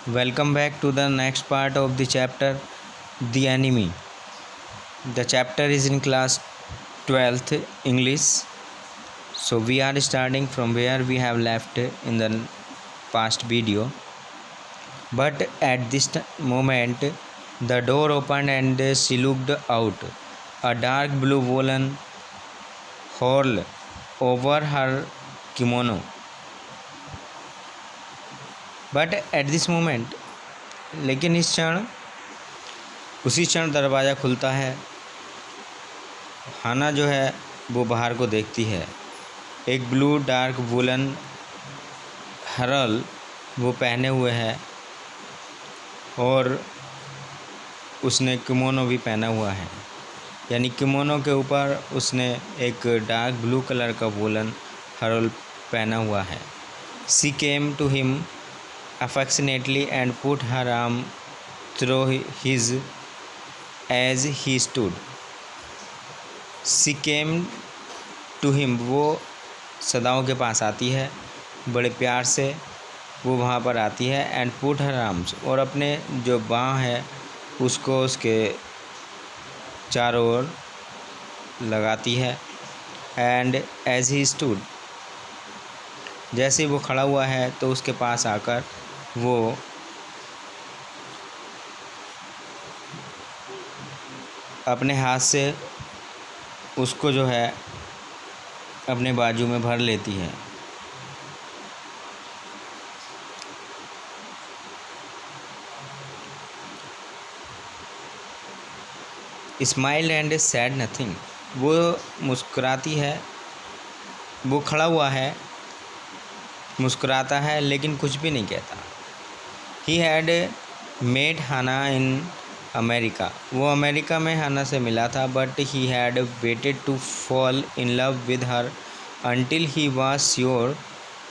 Welcome back to the next part of the chapter, The Enemy. The chapter is in class 12th English. So we are starting from where we have left in the past video. But at this moment, the door opened and she looked out. A dark blue woolen hole over her kimono. But at this moment, लेकिन उसी क्षण दरवाज़ा खुलता है। हाना जो है वो बाहर को देखती है। एक ब्लू डार्क वुलन हरल वो पहने हुए है और उसने किमोनो भी पहना हुआ है, यानी किमोनो के ऊपर उसने एक डार्क ब्लू कलर का वुलन हरल पहना हुआ है। She came to him affectionately and put her arm through his as he stood. She came to him, वो सदाओं के पास आती है, बड़े प्यार से वो वहाँ पर आती है। एंड पुट हर आर्म्स, और अपने जो बाँह है उसको उसके चारों ओर लगाती है। एंड एज ही स्टूड, जैसे ही वो खड़ा हुआ है तो उसके पास आकर वो अपने हाथ से उसको जो है अपने बाजू में भर लेती है। स्माइल एंड सैड नथिंग, वो मुस्कुराती है। वो खड़ा हुआ है, मुस्कुराता है, लेकिन कुछ भी नहीं कहता। He had met Hana in America, वो अमेरिका में हाना से मिला था। But he had waited to fall in love with her until he was sure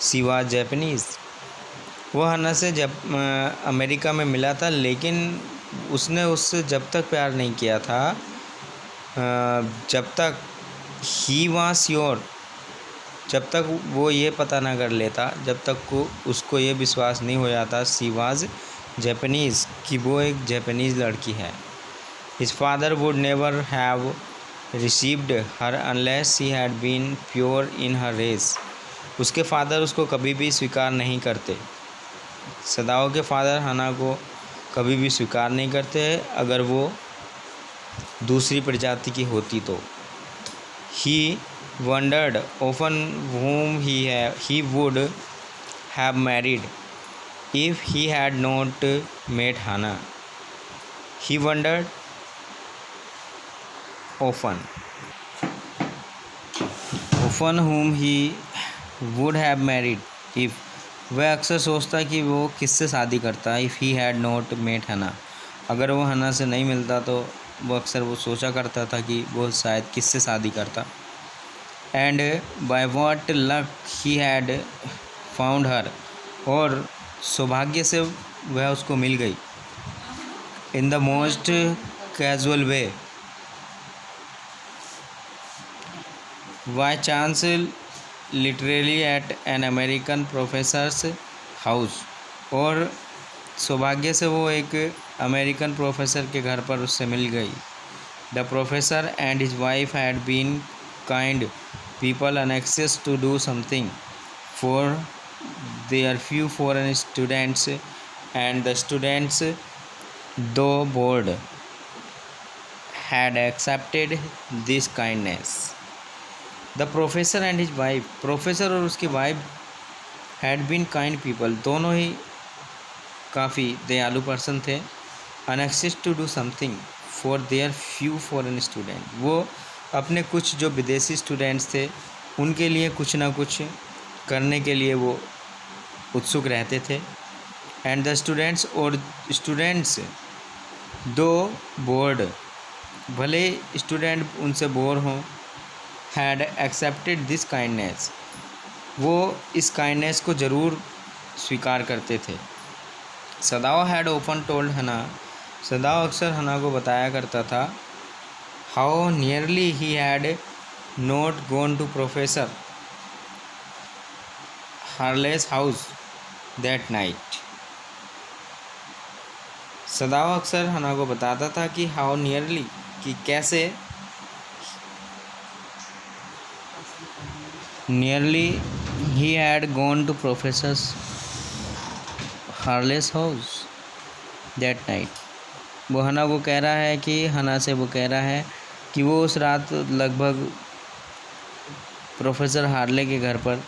she was Japanese. वो हाना से जब अमेरिका में मिला था, लेकिन उसने उससे जब तक प्यार नहीं किया था जब तक ही वाज श्योर, जब तक वो ये पता ना कर लेता, जब तक को उसको ये विश्वास नहीं हो जाता शी वाज जैपनीज़, कि वो एक जैपनीज़ लड़की है। His father would never have received her unless she had been pure in her race, उसके फादर उसको कभी भी स्वीकार नहीं करते। सदाओं के फादर हाना को कभी भी स्वीकार नहीं करते अगर वो दूसरी प्रजाति की होती तो। ही wondered often whom he would have married if he had not met Hannah. He wondered often whom he would have married if, वह अक्सर सोचता कि वो किससे शादी करता if he had not met Hannah, अगर वो हन्ना से नहीं मिलता तो वो अक्सर वो सोचा करता था कि वो शायद किससे शादी करता। And by what luck he had found her, और सौभाग्य से वह उसको मिल गई। In the most casual way, by chance literally eight an American professors house, और सौभाग्य से वो एक अमेरिकन प्रोफेसर के घर पर उससे मिल गई। The professor and his wife had been kind people anxious to do something for their few foreign students, and the students, though bored, had accepted this kindness. The professor and his wife, professor और उसकी wife, had been kind people, दोनों ही काफ़ी दयालु person थे। anxious to do something for their few foreign students, वो अपने कुछ जो विदेशी स्टूडेंट्स थे उनके लिए कुछ ना कुछ करने के लिए वो उत्सुक रहते थे। एंड द स्टूडेंट्स, और स्टूडेंट्स दो बोर्ड, भले स्टूडेंट उनसे बोर हों, हैड एक्सेप्टेड दिस काइंडनेस, वो इस काइंडनेस को ज़रूर स्वीकार करते थे। सदाओ हैड ओपन टोल्ड हना, सदाओ अक्सर हना को बताया करता था how nearly he had not gone to Professor Harley's house that night. सदाओ अक्सर हना को बताता था कि हाउ नियरली, कि कैसे nearly he had gone to professor Harless house that night. वो हना को कह रहा है कि हना से वो कह रहा है कि वो उस रात लगभग प्रोफेसर हार्ले के घर पर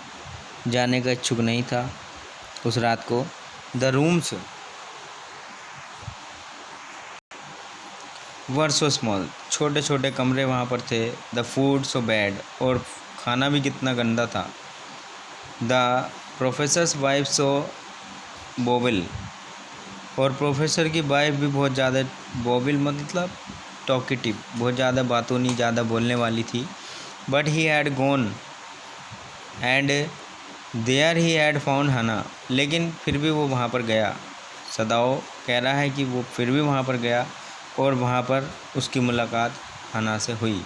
जाने का इच्छुक नहीं था उस रात को। The rooms were so small, छोटे छोटे कमरे वहाँ पर थे। द फूड सो बैड, और खाना भी कितना गंदा था। द प्रोफेसर्स वाइफ सो बोबिल, और प्रोफेसर की वाइफ भी बहुत ज़्यादा, बोबिल मतलब टॉकेटिव, बहुत ज़्यादा बातों नहीं, ज़्यादा बोलने वाली थी। But he had gone and there he had found Hana, लेकिन फिर भी वो वहाँ पर गया। सदाओ कह रहा है कि वो फिर भी वहाँ पर गया और वहाँ पर उसकी मुलाकात हना से हुई।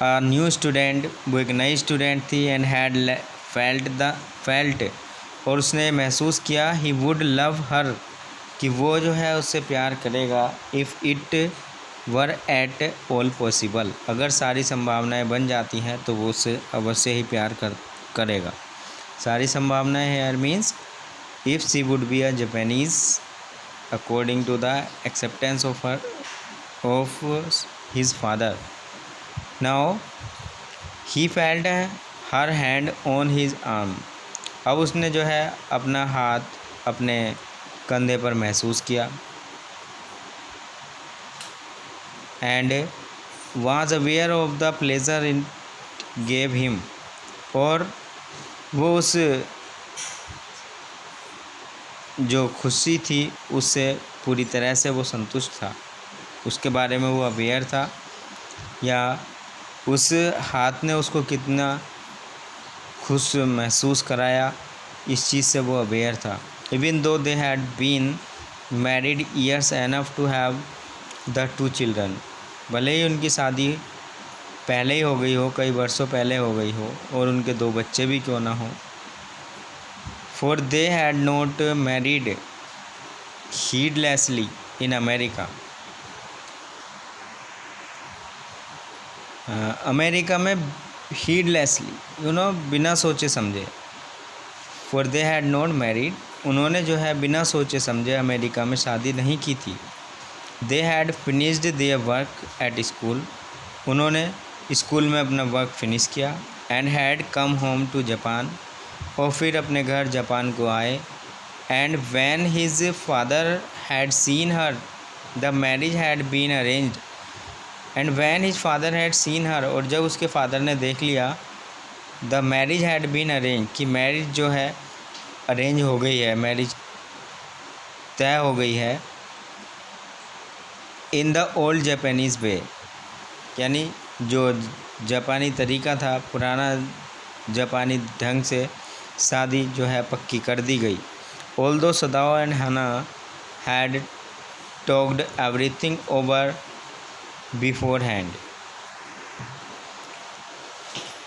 न्यू स्टूडेंट, वो एक नई स्टूडेंट थी। एंड हैड फेल्ट, और उसने महसूस किया ही वुड लव हर, कि वो जो है उससे प्यार करेगा। If it were at all possible, अगर सारी संभावनाएं बन जाती हैं तो वो उससे अवश्य ही प्यार करेगा। सारी संभावनाएं here means if she would be a Japanese according to the acceptance of his father. Now he felt her hand on his arm, अब उसने जो है अपना हाथ अपने कंधे पर महसूस किया। And was aware of the pleasure in gave him, और वो उस जो खुशी थी उससे पूरी तरह से वो संतुष्ट था, उसके बारे में वो अवेयर था, या उस हाथ ने उसको कितना खुश महसूस कराया इस चीज़ से वो अवेयर था। Even though they had been married years enough to have the 2 children, भले ही उनकी शादी पहले ही हो गई हो, कई वर्षों पहले हो गई हो, और उनके 2 बच्चे भी क्यों ना हो। For they had not married heedlessly in America, America में हीडलेसली बिना सोचे समझे। For they had not married, उन्होंने जो है बिना सोचे समझे अमेरिका में शादी नहीं की थी। They had finished their work at school, उन्होंने स्कूल में अपना वर्क फिनिश किया। And had come home to Japan, और फिर अपने घर जापान को आए। And when his father had seen her the marriage had been arranged, and when his father had seen her, और जब उसके फादर ने देख लिया the marriage had been arrange, कि मैरिज जो है अरेंज हो गई है, मैरिज तय हो गई है। इन द ओल्ड जापानीज़ वे, यानी जो जापानी तरीका था, पुराना जापानी ढंग से शादी जो है पक्की कर दी गई। ऑल्दो सदाओ एंड हना had talked everything over before hand.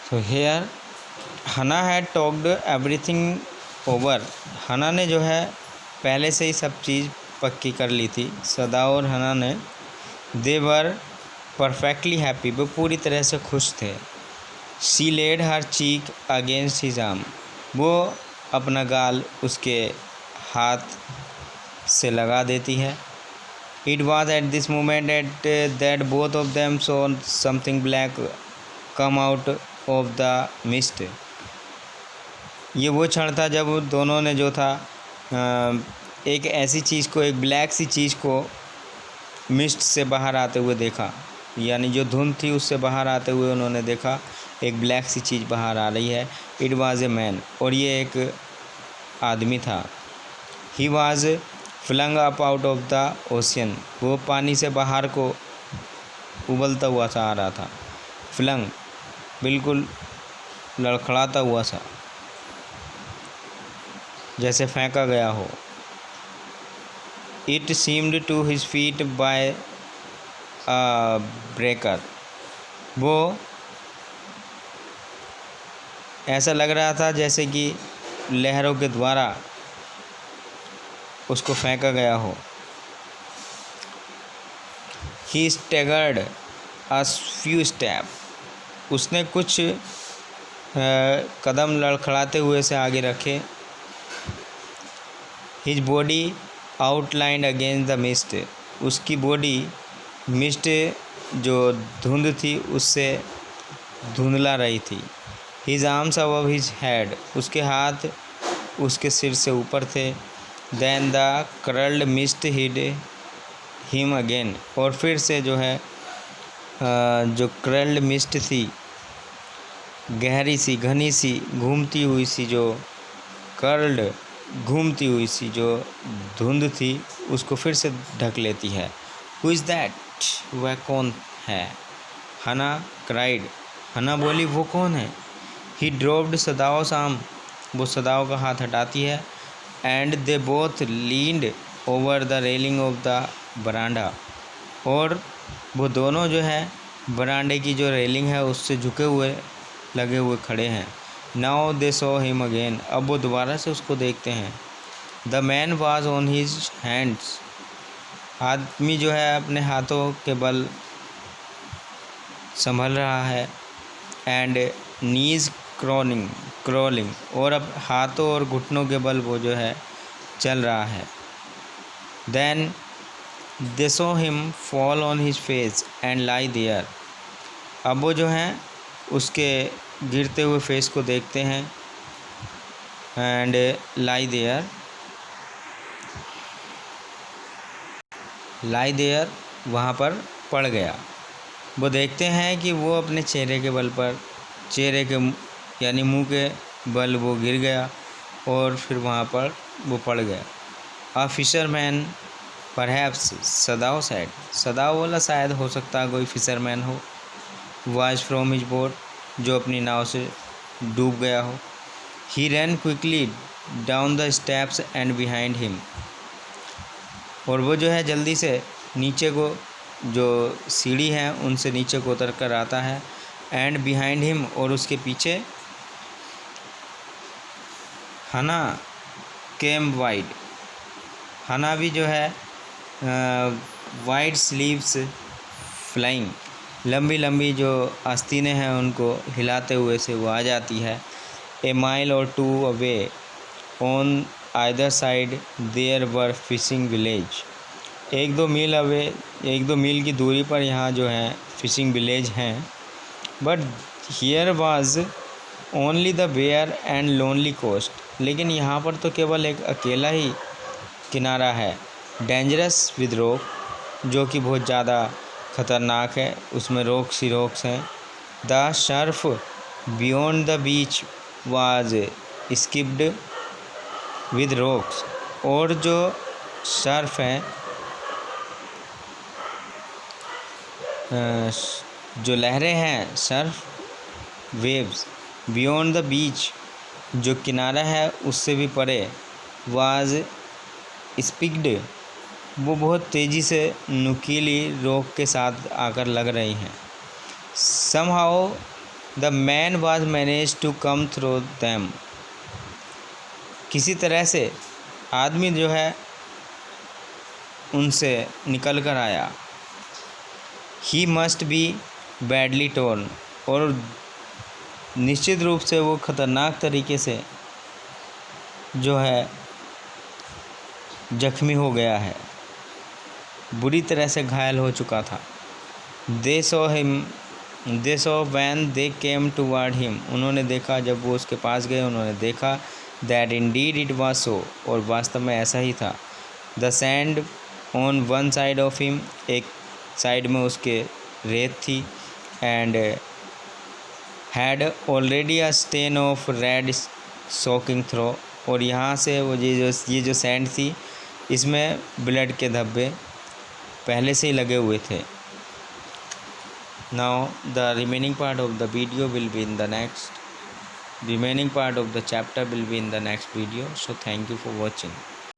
So here हना हैड टॉक्ड एवरीथिंग ओवर, हना ने जो है पहले से ही सब चीज़ पक्की कर ली थी। सदाओ और हना ने दे वर परफेक्टली हैप्पी, वो पूरी तरह से खुश थे। She laid her cheek against his arm, वो अपना गाल उसके हाथ से लगा देती है। It was at this moment at that both of them saw something black come out of the mist, ये वो क्षण था जब दोनों ने जो था एक ऐसी चीज़ को, एक ब्लैक सी चीज़ को मिस्ट से बाहर आते हुए देखा, यानी जो धुंध थी उससे बाहर आते हुए उन्होंने देखा एक ब्लैक सी चीज़ बाहर आ रही है। इट वाज ए मैन, और ये एक आदमी था। He was flung up out of the ocean, वो पानी से बाहर को उबलता हुआ सा आ रहा था। फ्लंग बिल्कुल लड़खड़ाता हुआ सा, जैसे फेंका गया हो। It seemed to his feet by a breaker, वो ऐसा लग रहा था जैसे कि लहरों के द्वारा उसको फेंका गया हो। He staggered a few step, उसने कुछ कदम लड़खड़ाते हुए से आगे रखे। His body outlined against the mist, उसकी बॉडी मिस्ट जो धुंध थी उससे धुंधला रही थी। His arms above his head, उसके हाथ उसके सिर से ऊपर थे। Then the curled mist hid him again, और फिर से जो है जो कर्ल्ड मिस्ट थी, गहरी सी घनी सी घूमती हुई सी जो कर्ल्ड घूमती हुई सी जो धुंध थी उसको फिर से ढक लेती है। हु इज़ दैट, वह कौन है? हना क्राइड, हना बोली वो कौन है? ही ड्रॉप्ड सदाओस आर्म, वो सदाओ का हाथ हटाती है। And they both leaned over the railing of the veranda, और वो दोनों जो है बरांडे की जो रेलिंग है उससे झुके हुए लगे हुए खड़े हैं। Now they saw him again, अब वो दोबारा से उसको देखते हैं। The man was on his hands, आदमी जो है अपने हाथों के बल संभल रहा है। एंड नीज क्रॉलिंग, और अब हाथों और घुटनों के बल वो जो है चल रहा है। Then they saw him fall on his face and lie there, अब वो जो है उसके गिरते हुए फेस को देखते हैं। एंड लाई देयर वहाँ पर पड़ गया। वो देखते हैं कि वो अपने चेहरे के बल पर, चेहरे के यानी मुंह के बल वो गिर गया और फिर वहाँ पर वो पड़ गया। A fisherman perhaps, Sadao said, Sadao बोला शायद हो सकता है कोई फिशरमैन हो। वॉज फ्रॉम हिज बोट, जो अपनी नाव से डूब गया हो। He ran quickly down the steps and behind him, और वो जो है जल्दी से नीचे को, जो सीढ़ी है उनसे नीचे को उतर कर आता है। एंड बिहाइंड हिम, और उसके पीछे। हना केम वाइड, हना भी जो है वाइड स्लीव्स फ्लाइंग, लंबी लंबी जो आस्तीनें हैं उनको हिलाते हुए से वो आ जाती है। A mile or two away on either side there were fishing village, एक दो मील की दूरी पर यहाँ जो है फिशिंग विलेज हैं। But here was only the bare and lonely coast, लेकिन यहाँ पर तो केवल एक अकेला ही किनारा है। डेंजरस विद रॉक, जो कि बहुत ज़्यादा ख़तरनाक है, उसमें रॉक्स ही रॉक्स हैं। The Surf beyond the beach was skipped with rocks, और जो सर्फ है, जो लहरें हैं, Surf waves, beyond the beach, जो किनारा है उससे भी परे, वाज स्पिक्ड, वो बहुत तेज़ी से नुकीली रॉक के साथ आकर लग रही हैं। Somehow the man was manage to come through them, किसी तरह से आदमी जो है उनसे निकल कर आया। He must be badly torn, और निश्चित रूप से वो ख़तरनाक तरीके से जो है जख्मी हो गया है, बुरी तरह से घायल हो चुका था। They saw when they came toward him, उन्होंने देखा, जब वो उसके पास गए उन्होंने देखा। That indeed it was so, और वास्तव में ऐसा ही था। The sand on one side of him, एक साइड में उसके रेत थी। And had already a stain of red soaking through, और यहाँ से वो ये जो सैंड थी इसमें ब्लड के धब्बे पहले से ही लगे हुए थे। Now the remaining part of the video will be in the next, remaining part of the chapter will be in the next video. So thank you for watching.